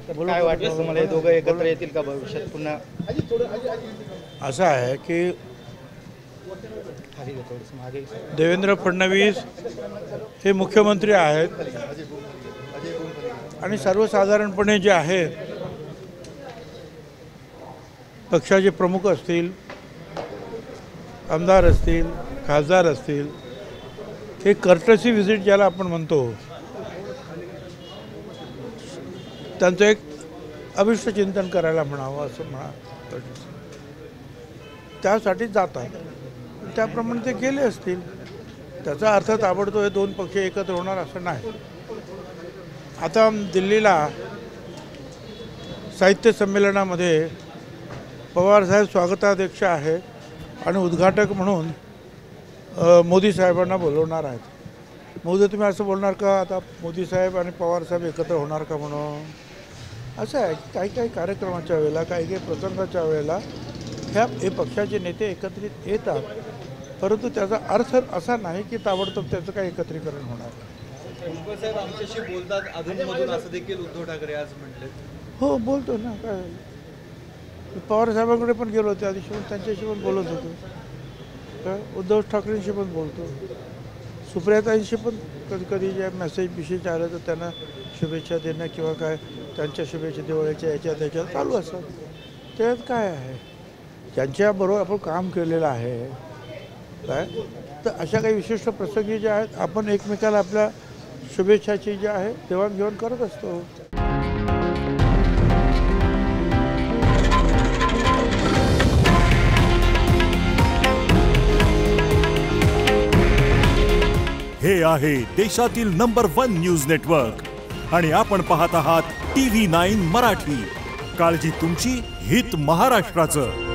काय वाटतं तुम्हाला, हे दोघं एकत्र येतील का भविष्यात पुन्हा? असं आहे की देवेंद्र फडणवीस हे मुख्यमंत्री आहेत आणि सर्वसाधारणपणे जे आहे पक्षाचे प्रमुख असतील, आमदार असतील, खासदार असतील, हे कर्टसी व्हिजिट ज्याला आपण म्हणतो, त्यांचं एक अभिष्ट चिंतन करायला म्हणावं असं म्हणा, त्यासाठी जातात. त्याप्रमाणे ते गेले असतील. त्याचा अर्थ ताबडतोब हे दोन पक्ष एकत्र होणार असं नाही. आता दिल्लीला साहित्य संमेलनामध्ये पवारसाहेब स्वागताध्यक्ष आहेत आणि उद्घाटक म्हणून मोदी साहेबांना बोलवणार आहेत. मोदी तुम्ही असं बोलणार का आता मोदी साहेब आणि पवारसाहेब एकत्र होणार का म्हणून? असं आहे की काही काही कार्यक्रमाच्या वेळेला, काही काही प्रसंगाच्या वेळेला हे पक्षाचे नेते एकत्रित येतात, परंतु त्याचा अर्थ असा नाही की ताबडतोब त्याचं काही एकत्रीकरण होणार. साहेब आमच्याशी बोलतात अधूनमधून असं देखील उद्धव ठाकरे आज म्हटले. हो बोलतो ना, काय पवारसाहेबांकडे पण गेलो त्या दिवशी, त्यांच्याशी पण बोलत होतो, काय उद्धव ठाकरेंशी पण बोलतो, सुप्रियाताईंशी पण कधी कधी ज्या मेसेज आलं तर त्यांना शुभेच्छा देणं किंवा काय त्यांच्या शुभेच्छा दिवाळीच्या याच्या त्याच्या चालू असतात. त्यात काय आहे, त्यांच्याबरोबर आपण काम केलेलं आहे काय, तर अशा काही विशिष्ट प्रसंगी जे आहेत आपण एकमेकाला आपल्या शुभेच्छाची जी आहे देवाणघेवाण करत असतो. हे आहे देशातील नंबर 1 न्यूज नेटवर्क आणि आपण पाहत आहात TV9 मराठी. काळजी तुमची, हित महाराष्ट्राचं.